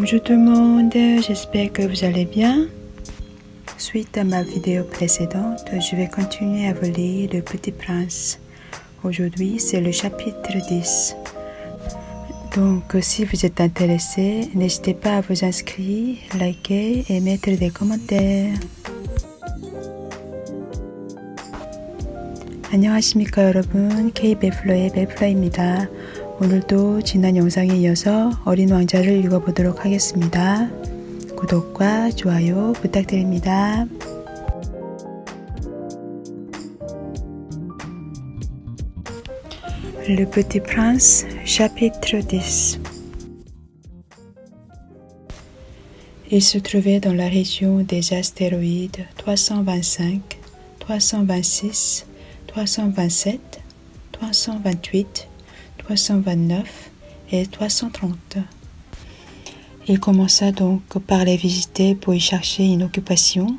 Bonjour tout le monde, j'espère que vous allez bien. Suite à ma vidéo précédente, je vais continuer à vous lire Le Petit Prince. Aujourd'hui, c'est le chapitre 10. Donc, si vous êtes intéressé, n'hésitez pas à vous inscrire, liker et mettre des commentaires. 안녕하십니까 여러분, K-맵플러의 맵플러입니다. 오늘도 지난 영상에 이어서 어린 왕자를 읽어보도록 하겠습니다. 구독과 좋아요 부탁드립니다. Le Petit Prince, chapitre 10. Il se trouvait dans la région des astéroïdes 325, 326, 327, 328, 329 et 330. Il commença donc par les visiter pour y chercher une occupation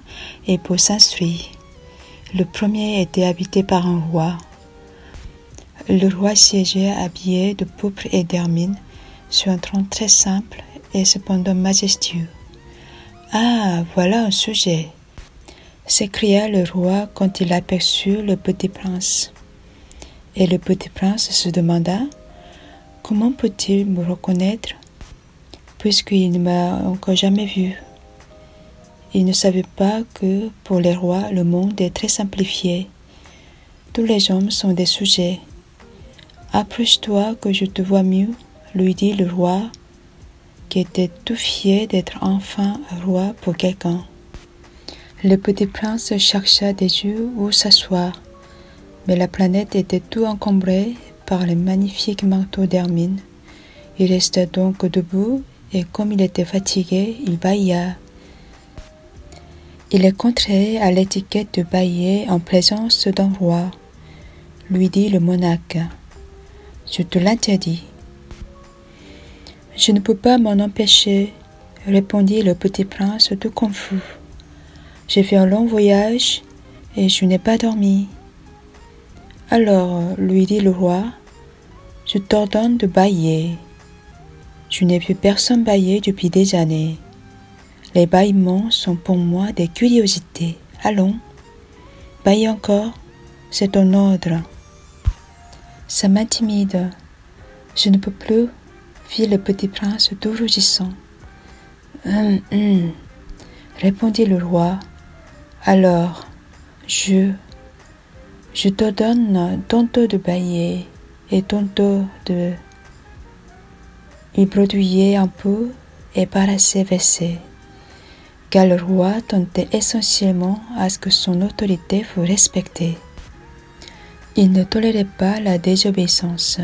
et pour s'instruire. Le premier était habité par un roi. Le roi siégeait habillé de pourpre et d'hermine sur un trône très simple et cependant majestueux. « Ah, voilà un sujet !» s'écria le roi quand il aperçut le petit prince. Et le petit prince se demanda « Comment peut-il me reconnaître puisqu'il ne m'a encore jamais vu ?» Il ne savait pas que, pour les rois, le monde est très simplifié. Tous les hommes sont des sujets. « Approche-toi que je te vois mieux, » lui dit le roi, qui était tout fier d'être enfin roi pour quelqu'un. Le petit prince chercha des yeux où s'asseoir, mais la planète était tout encombrée par les magnifiques manteaux d'hermine. Il resta donc debout et comme il était fatigué, il bâilla. Il est contraire à l'étiquette de bâiller en présence d'un roi, lui dit le monarque. Je te l'interdis. Je ne peux pas m'en empêcher, répondit le petit prince tout confus. J'ai fait un long voyage et je n'ai pas dormi. Alors, lui dit le roi, je t'ordonne de bâiller. Je n'ai vu personne bâiller depuis des années. Les bâillements sont pour moi des curiosités. Allons, bâille encore, c'est ton ordre. Ça m'intimide. Je ne peux plus, fit le petit prince tout rougissant. Répondit le roi. Alors, je t'ordonne tantôt de bâiller et tantôt de... Il bredouillait un peu et paraissait vexé, car le roi tentait essentiellement à ce que son autorité fût respectée. Il ne tolérait pas la désobéissance.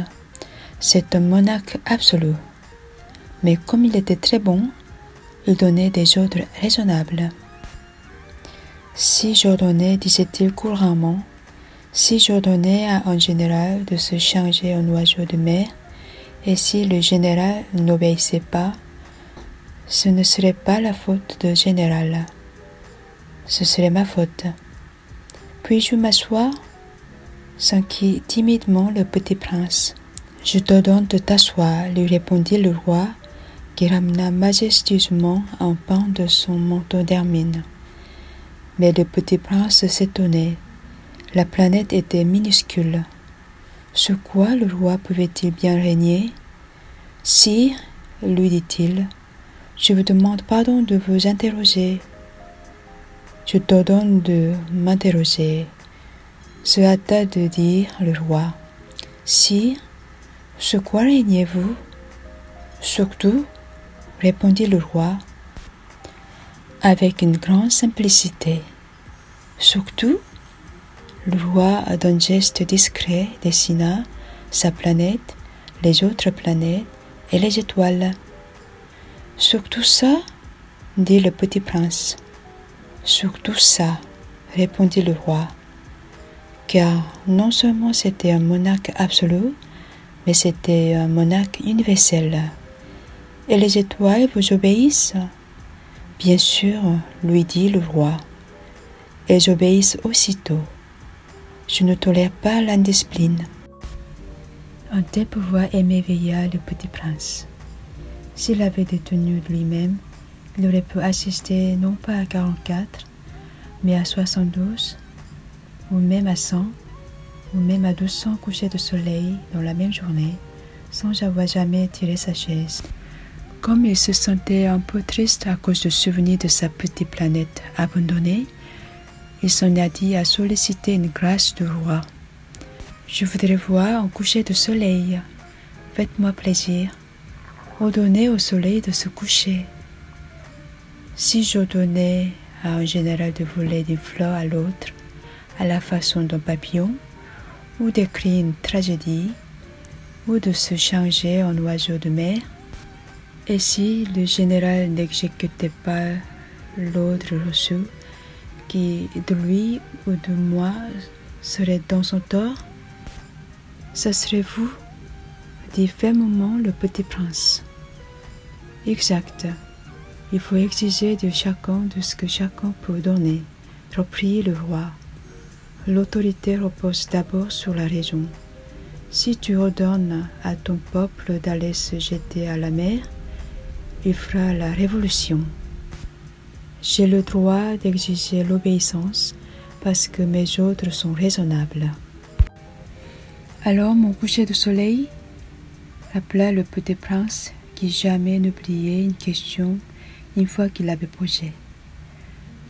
C'est un monarque absolu. Mais comme il était très bon, il donnait des ordres raisonnables. Si j'ordonnais, disait-il couramment, si j'ordonnais à un général de se changer en oiseau de mer, et si le général n'obéissait pas, ce ne serait pas la faute du général, ce serait ma faute. Puis-je m'asseoir? S'enquit timidement le petit prince. Je t'ordonne de t'asseoir, lui répondit le roi, qui ramena majestueusement un pan de son manteau d'hermine. Mais le petit prince s'étonnait. La planète était minuscule. Sur quoi le roi pouvait-il bien régner? Sire, lui dit-il, je vous demande pardon de vous interroger. Je t'ordonne de m'interroger, se hâta de dire le roi. Sire, sur quoi régnez-vous? Surtout, répondit le roi, avec une grande simplicité. Surtout, le roi, d'un geste discret, dessina sa planète, les autres planètes et les étoiles. Surtout ça, dit le petit prince. Surtout ça, répondit le roi, car non seulement c'était un monarque absolu, mais c'était un monarque universel. Et les étoiles vous obéissent? Bien sûr, lui dit le roi. Elles obéissent aussitôt. Je ne tolère pas l'indiscipline. Un tel pouvoir émerveilla le petit prince. S'il avait détenu lui-même, il aurait pu assister non pas à 44, mais à 72, ou même à 100, ou même à 200 couchers de soleil dans la même journée, sans avoir jamais tiré sa chaise. Comme il se sentait un peu triste à cause du souvenir de sa petite planète abandonnée, il s'en a dit à solliciter une grâce du roi. « Je voudrais voir un coucher de soleil. Faites-moi plaisir. Ordonnez au soleil de se coucher. Si j'ordonnais à un général de voler d'une fleur à l'autre, à la façon d'un papillon, ou d'écrire une tragédie, ou de se changer en oiseau de mer, et si le général n'exécutait pas l'ordre reçu, qui de lui ou de moi serait dans son tort, ce serait vous, dit fermement le petit prince. Exact. Il faut exiger de chacun de ce que chacun peut donner, reprit le roi. L'autorité repose d'abord sur la raison. Si tu ordonnes à ton peuple d'aller se jeter à la mer, il fera la révolution. J'ai le droit d'exiger l'obéissance parce que mes ordres sont raisonnables. Alors mon coucher de soleil, appela le petit prince qui jamais n'oubliait une question une fois qu'il l'avait posée.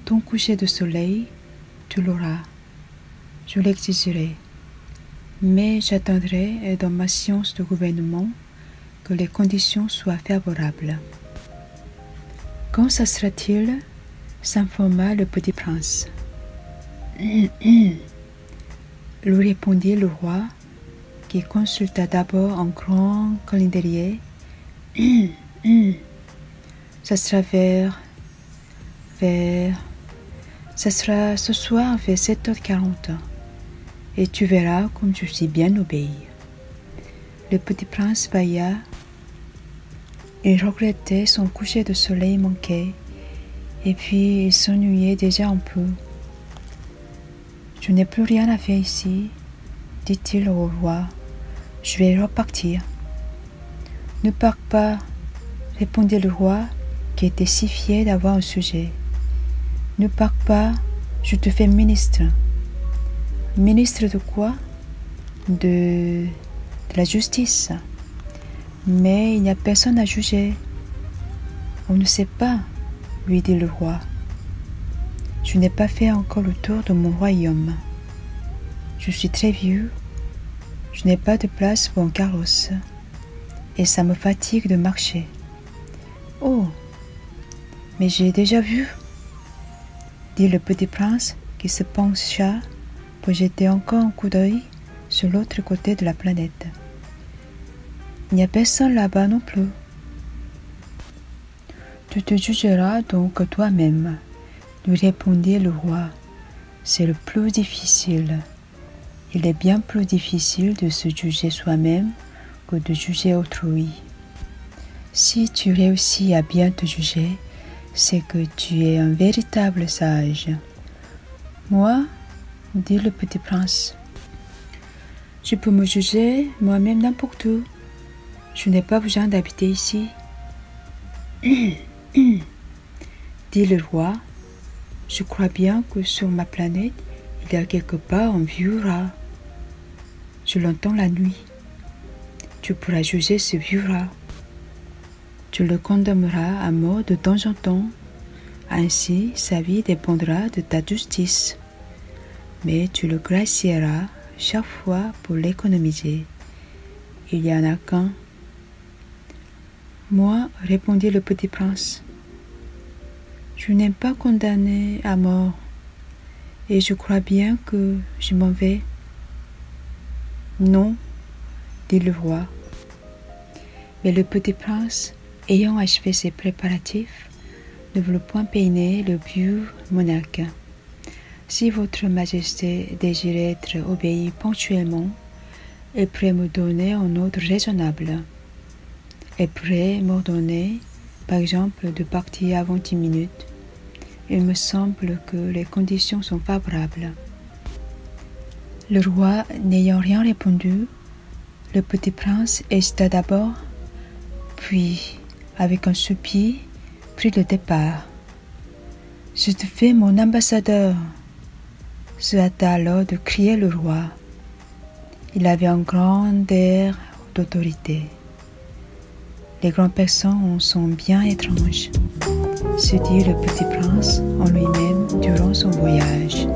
Ton coucher de soleil, tu l'auras. Je l'exigerai. Mais j'attendrai dans ma science de gouvernement que les conditions soient favorables. Quand ça sera-t-il? S'informa le petit prince. Lui répondit le roi, qui consulta d'abord un grand calendrier. Ça sera ça sera ce soir vers 7h40, et tu verras comme je suis bien obéi. Le petit prince bâilla. Il regrettait son coucher de soleil manqué, et puis il s'ennuyait déjà un peu. Je n'ai plus rien à faire ici, dit-il au roi. Je vais repartir. Ne pars pas, répondit le roi, qui était si fier d'avoir un sujet. Ne pars pas, je te fais ministre. Ministre de quoi? De la justice. Mais il n'y a personne à juger. On ne sait pas, lui dit le roi. Je n'ai pas fait encore le tour de mon royaume. Je suis très vieux. Je n'ai pas de place pour un carrosse. Et ça me fatigue de marcher. Oh, mais j'ai déjà vu, dit le petit prince qui se pencha pour jeter encore un coup d'œil sur l'autre côté de la planète. Il n'y a personne là-bas non plus. Tu te jugeras donc toi-même, lui répondit le roi. C'est le plus difficile. Il est bien plus difficile de se juger soi-même que de juger autrui. Si tu réussis à bien te juger, c'est que tu es un véritable sage. Moi, dit le petit prince, je peux me juger moi-même n'importe où. Je n'ai pas besoin d'habiter ici. Dit le roi, je crois bien que sur ma planète, il y a quelque part un vieux rat. Je l'entends la nuit. Tu pourras juger ce vieux rat. Tu le condamneras à mort de temps en temps. Ainsi, sa vie dépendra de ta justice. Mais tu le gracieras chaque fois pour l'économiser. Il n'y en a qu'un. Moi, répondit le petit prince, je n'aime pas condamner à mort, et je crois bien que je m'en vais. Non, dit le roi. Mais le petit prince, ayant achevé ses préparatifs, ne voulut point peiner le vieux monarque. Si votre majesté désirait être obéie ponctuellement, elle pourrait me donner un ordre raisonnable. Elle pourrait m'ordonner, par exemple, de partir avant 10 minutes. Il me semble que les conditions sont favorables. Le roi n'ayant rien répondu, le petit prince hésita d'abord, puis, avec un soupir, prit le départ. « Je te fais mon ambassadeur !» se hâta alors de crier le roi. Il avait un grand air d'autorité. Les grandes personnes sont bien étranges, se dit le petit prince en lui-même durant son voyage.